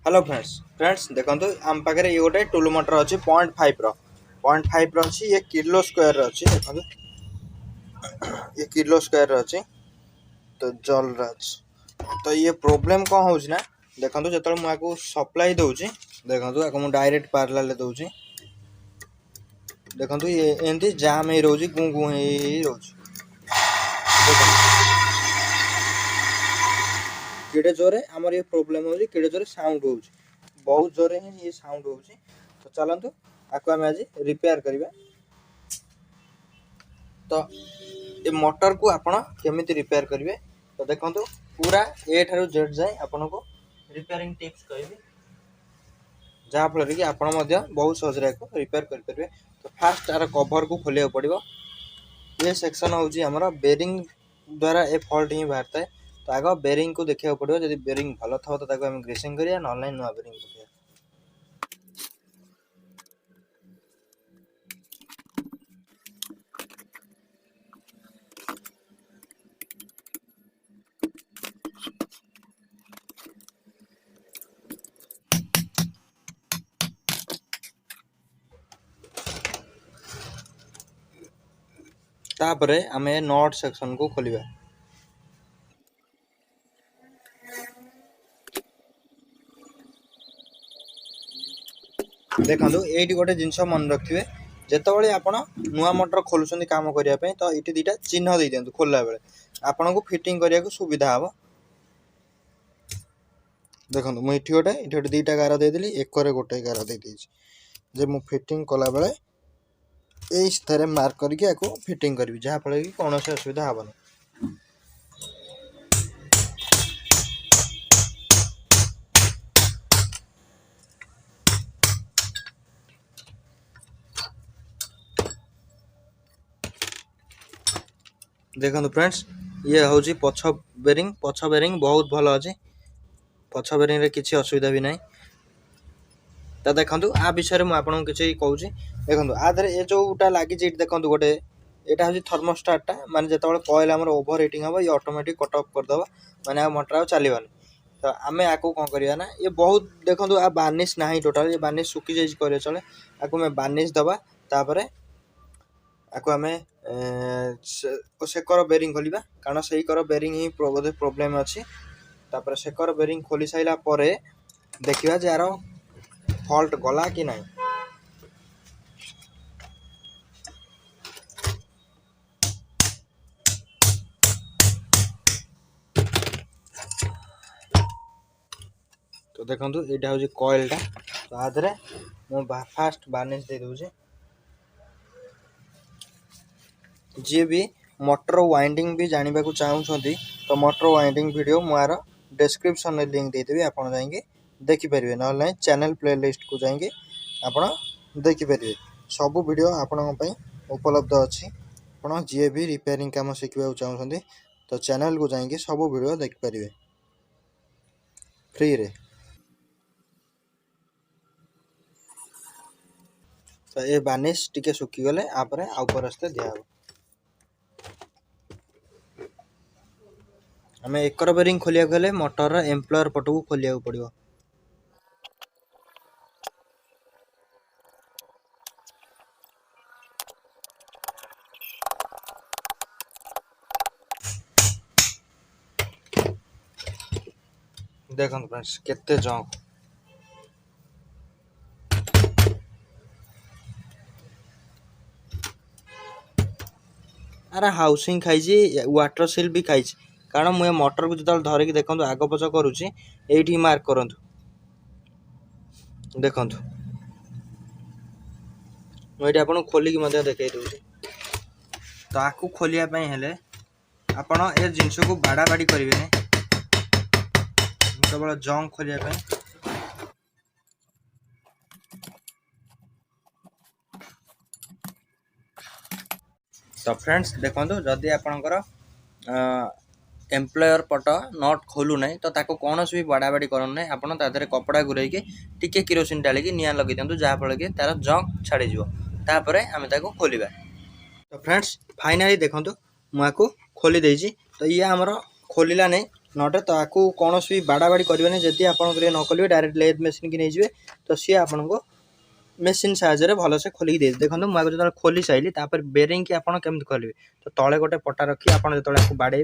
Hello friends देखो आम पाखे ये गोटे टुलु मोटर अच्छी 0.5 अच्छी ये किलो स्क्वायर अच्छी देखो ये किलो स्क्वायर अच्छी तो जल रहा तो ये प्रोब्लेम कौन हो देखो जो मुझे सप्लाई दूसरी देखो मुझे डायरेक्ट पार्लर दूसरी देखो ये एमती जाम ही रोज गु गु रोज केड़े जोरे आमर ये प्रोब्लेम हो केड़े जोरे साउंड हो बहुत जोरे ही ये साउंड हो तो चलतु आपको आम आज रिपेयर करवा तो ये मोटर को आपण केमी रिपेयर करेंगे तो देखो पूरा ए ठारू जेड जाए आपन को रिपेयरिंग टिप्स कहबी जहाँफल कि आप बहुत सहज रिपेयर करेंगे तो फास्ट तार कवर को खोलिया पड़ो ये सेक्शन हूँ आमर बेरिंग द्वारा ए फॉल्ट ही बाहर था तो आग बेरिंग को देखा पड़ो जब बेरिंग भल था तो ग्रीसिंग करिया ना नुआ बेरिंग पकड़ तापरे आमे नॉट सेक्शन को खोलिबा देखो ये गोटे जिनस मन रखिए जिते आपण नुआ मोटर खोलुं काम करने तो ये दीटा चिन्ह दे दिखाँ खोलला बेले आपन को फिटिंग करने को सुविधा हम देखो मुझे गोटे दीटा गार देदेली एक गोटे गार दे जे मु फिटिंग कला बेले यही स्तर मार्क करके फिटिंग करी जहाँफल कि कौन से असुविधा हेनी देखो फ्रेंड्स ये हूँ पछ बेरिंग बहुत भल अच्छे पछ बेरिंग रे किसी असुविधा भी नहीं तो देखो आ विषय में आपको किसी कहूँ देखो आधे ये जोटा लगी देखो गोटे यहाँ हूँ थर्मोस्टाटा माने जो कॉइल आम ओभर हिटिंग हम ये ऑटोमेटिक कट ऑफ करदे माने मोटर आ चलवानी तो आम आपको कौन करवा ना ये बहुत देखो आ बार्निश ना टोटाल ये बार्निश सुखी जाए करे चले आपको मैं बार्निश दबा तापर आपको आम सेकर बेरिंग खोलिबा कारण से कर बेरिंग ही बोधे प्रोब्लेम अच्छी तापर सेकर बेरिंग खोली सारा पर देखा यार फॉल्ट गला कि नहीं तो देखो यहाँ हूँ कॉइलटा तो आधे मुझे फास्ट बार्निश दे दूसरी जी भी मोटर वाइंडिंग भी जानवा को चाहूँगी तो मोटर वाइंडिंग वीडियो मुझे डिस्क्रिप्शन में लिंक देदेवी आप जाएंगे देखिपारे ना चैनल प्लेलिस्ट को जाएंगे आप देखिपारे सबू वीडियो आपण उपलब्ध अच्छी आप जी भी रिपेयरिंग काम शिखा चाहूँगी तो चैनल को जाएंगे सबू वीडियो देखिपारे फ्री रे तो ये बार्निश टिके सुखीगले आप परस्ते दिहब आम एकर बेरिंग खोलिया गले मोटर एम्प्लॉयर पट को खोलिया पड़ो देखो फ्रेंड्स केते जंक अरे हाउसिंग खाई वाटर सिल भी खाई कारण मुझे मोटर को जो धरिकी देखो आग पछ करुच्ची ये मार्क करूँ देखु मुझे आपको खोलिकी देखा दूसरी तो आपको खोलियापाई हेले आपण ए जिनस को बाड़ा बाड़ी करेंगे केवल जंग खोलियापाई तो फ्रेंड्स देखो जदि आपणकर एम्प्लॉयर पट नट खोलू ना तो ताको कौन भी बाड़ा बाड़ी करूँ ना आपड़ तादेह कपड़ा गुरैकी टिके किरोसिन डालिकी निआं लगे दिंतु जहाँफल कि तार जंक छाड़ीज तापर आम खोलिबा तो फ्रेंड्स फाइनाली देखो मुझे खोली देजी तो ये आमर खोलिला नहीं नटे तो आपको कौन भी बाड़ा बाड़ी करेंगे जदि आप न खोलिए डायरेक्ट लेथ मेसीन की नहीं तो सी आपको मेसीन साहाଯ୍य भल से खोलिक दे देखो मुझे जो खोली साइली बेरिंग की आपड़ केमी खोलिए तो तले गोटे पटा रखी आप जो बाड़े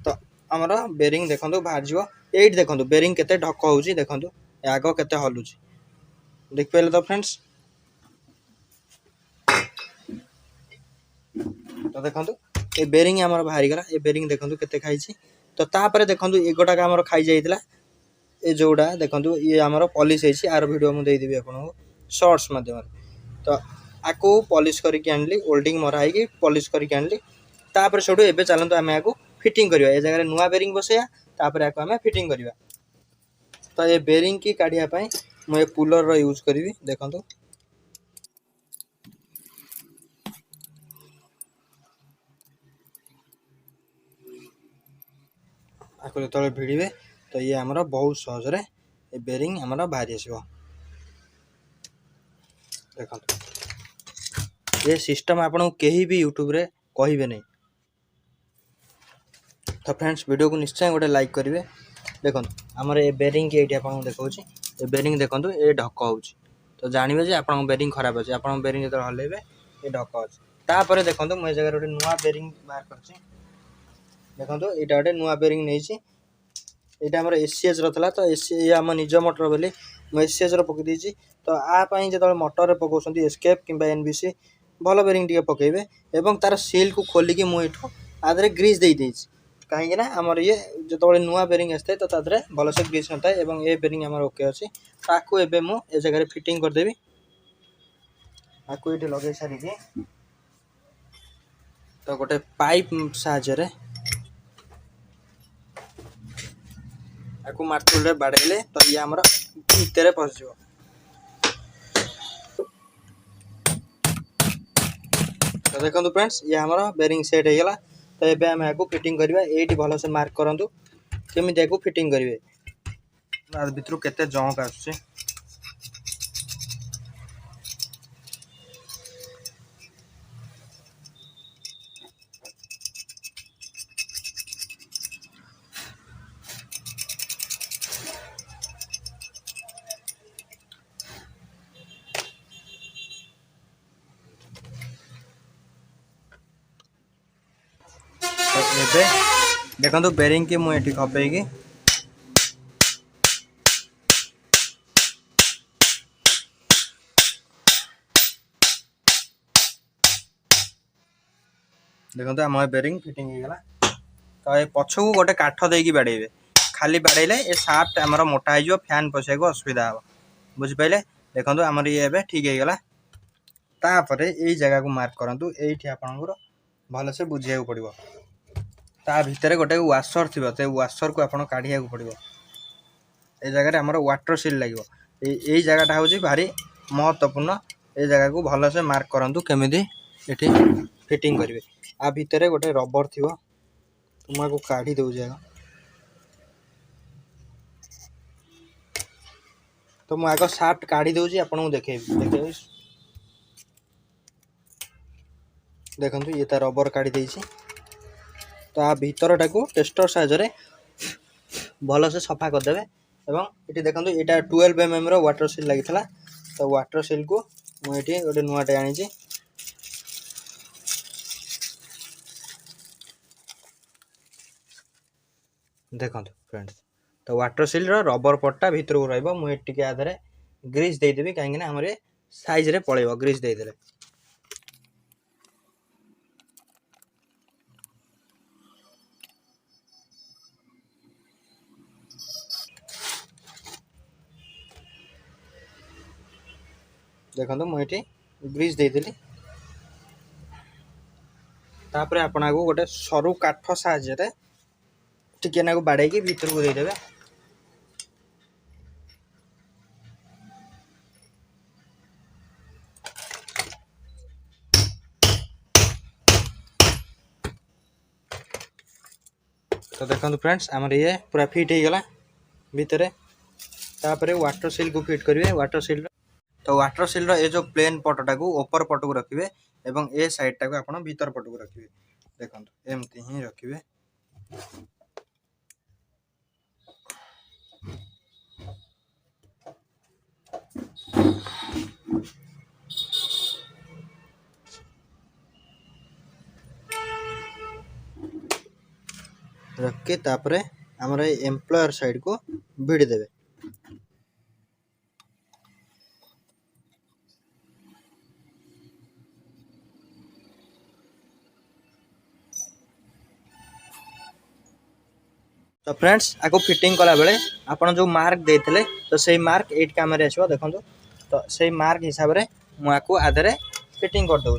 तो आमर बेरिंग देखो बाहर जाव ये देखो बेरिंग के ढक हो देखो आग के हलुची देखिपारे तो फ्रेंड्स तो देखो ये बेरिंग आमर बाहरी गला ये बेरिंग देखो के खाई तो तापर देखो ये गोटाक आमर खाई जाइला ये जोड़ा देखो ये आमर पॉलिश है यार वीडियो मुझे देदेवी आपको शॉर्ट्स मध्यम तो आपको पॉलिश करके आनली ओल्डिंग मराई पॉलिश करके आनली तापर सेठू एबे चलते आम आपको फिटिंग करवा ए जगह नुआ बेरिंग बसैया तापर आपको आम फिटिंग करवा तो ये बेरिंग की काढ़ापी मुझे पुलर यूज करी देखो आपको जो भिड़े तो ये आमर बहुत सहजरे ये बेरिंग आमर बाहरी आसो देखो ये सिस्टम आपको कहीं भी यूट्यूब रे कहे नहीं तो फ्रेंड्स वीडियो को निश्चय गोटे लाइक करेंगे देखो आमर ये बेरिंग की ये आपको देखा ये बेरिंग देखो ये ढक हो तो जानवे जे आप बेरिंग खराब अच्छे आप बेरिंग जो हल्ले ये ढक अच्छे तापर देखो मुझे जगह गोटे नुआ बेरिंग बाहर कर देखो यहाँ गोटे नुआ बेरिंग नहीं यहाँ आम एसीएच रहा तो एसी आम निज मोटर बोली मुझे एसीएच पकई तो आपाई जो मोटर पकाउं एस्केप कि एनबीसी भल बेरिंग टे पकेबे और तार सील को खोलिकी मुझे आधे ग्रीस दे देती कहीं आमर ये जो नुआ बेरिंग आसता है तो तादे भल से ग्रीस न थाए ये बेरिंग आम ओके अच्छे ताकू एबे मुझे जगह फिटिंग करदेवी आपको ये लगे सारी तो गोटे पाइप साहाय्य आपको मार्तुल बाड़े तो ये आमर भितर पशि तो देखो फ्रेंड्स ये आमर बेरिंग सेट हो गला तो ये आम आपको फिटिंग करवा ये भल से मार्क करूँ केमी आपको फिटिंग करेंगे भितर केते जंक आसुचे तो ये देखो बेरिंग की मुझे खपेगी देखो आम बेरिंग फिटिंग होगा तो ये पछक गोटे काठ देकी बाड़े खाली बाड़े ये साफ्ट आमर मोटा हो फैन पशिया को असुविधा हे बुझिपारे देखो आमर ये ठीक होगा तापर यही जगह को मार्क करूँ ये आपंकर भल से बुझे पड़ो ता भितर गोटे वाशर थी तो वाशर को आप काढ़िया पड़ो ये जगह आमर वाटर सील लगे यही जगहटा हूँ भारी महत्वपूर्ण ये जगह को भल से मार्क करूँ केमी ये फिटिंग करेंगे आ भितर गोटे रबर थी तो मुझे काढ़ी दे तो मुझे आग साफ्ट काढ़ी दूसरी आपको देखे देखो ये तो रबर काढ़ी देती तो आ भितरटा को टेस्टर साहाय्य भल से सफा करदे और ये देखो यहाँ 12 mm वाटर सील लगी तो वाटर सील को मुझे गोटे नुआटे आनी देखो फ्रेंड्स तो वाटर सील रबर पट्टा भितर को रहा मुझे आधे ग्रीस देदेवी कहीं आम साइज रे पड़ेब ग्रीस देदेले देखो मुझे ग्रीस देदेली तापर आपण आगो गोटे सरू काठ साहाय्य टिके ना बाड़े भितर को देदेवे तो देखो फ्रेंड्स आमर ये पूरा फिट हो गला भितर तापर वाटर सील को फिट करेंगे वाटर सील तो वाटर सील ये जो प्लेन पटटा को ऊपर पट को रखिए और ये साइडटा को आप भीतर पट को रखिए देखो एमती ही रखिए रख के तापर आमर एम्प्लॉयर साइड को भिड़ी देवे। तो फ्रेंड्स आपको फिटिंग कला बेले आपन जो मार्क देते तो सही मार्क 8 काम आसो देखो। तो सही मार्क हिसाब से मुझे आधे फिटिंग कर दूँ।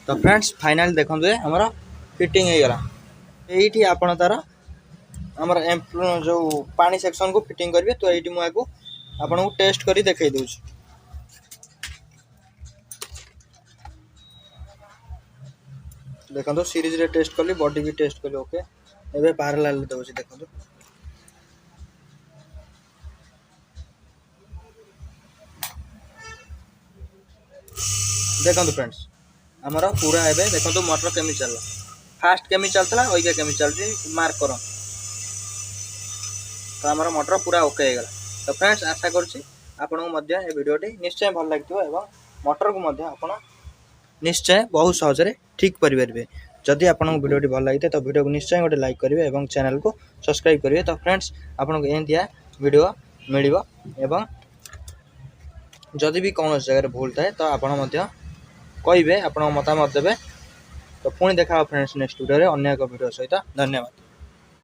तो फ्रेंड्स फाइनल देखो हमारा फिटिंग हो गला। ये आपन तार आमर जो पानी सेक्शन को फिटिंग करेंगे। तो ये मुझे आपन को टेस्ट करी देखई दूँ। देखो सीरीज रे टेस्ट कली बॉडी भी टेस्ट कली ओके। एबे पैरेलल दउछ देखो। देखो फ्रेंड्स आमर पूरा एबे देखो मोटर केमी चल फास्ट केमी चलता ओइका केमी चलती मार्क करो। तो आमर मोटर पूरा ओके हो गला। तो फ्रेंड्स आशा करछि आपन को मध्य ए वीडियोटी निश्चय भल लागथिबो एवं मोटर को मध्य आपन निश्चय बहुत सहज ठीक करेंगे। जदि आपको वीडियो भल लगी तो वीडियो को निश्चय गोटे लाइक करेंगे और चैनल को सब्सक्राइब करेंगे। तो फ्रेंड्स आपको एंतिया वीडियो मिल एवं जदि भी कौन जगह भूल थाए तो आपड़ कहे आप मतामत देवे। तो पुणी देखा फ्रेंड्स नेक्स्ट वीडियो अन्य एक वीडियो सहित। धन्यवाद।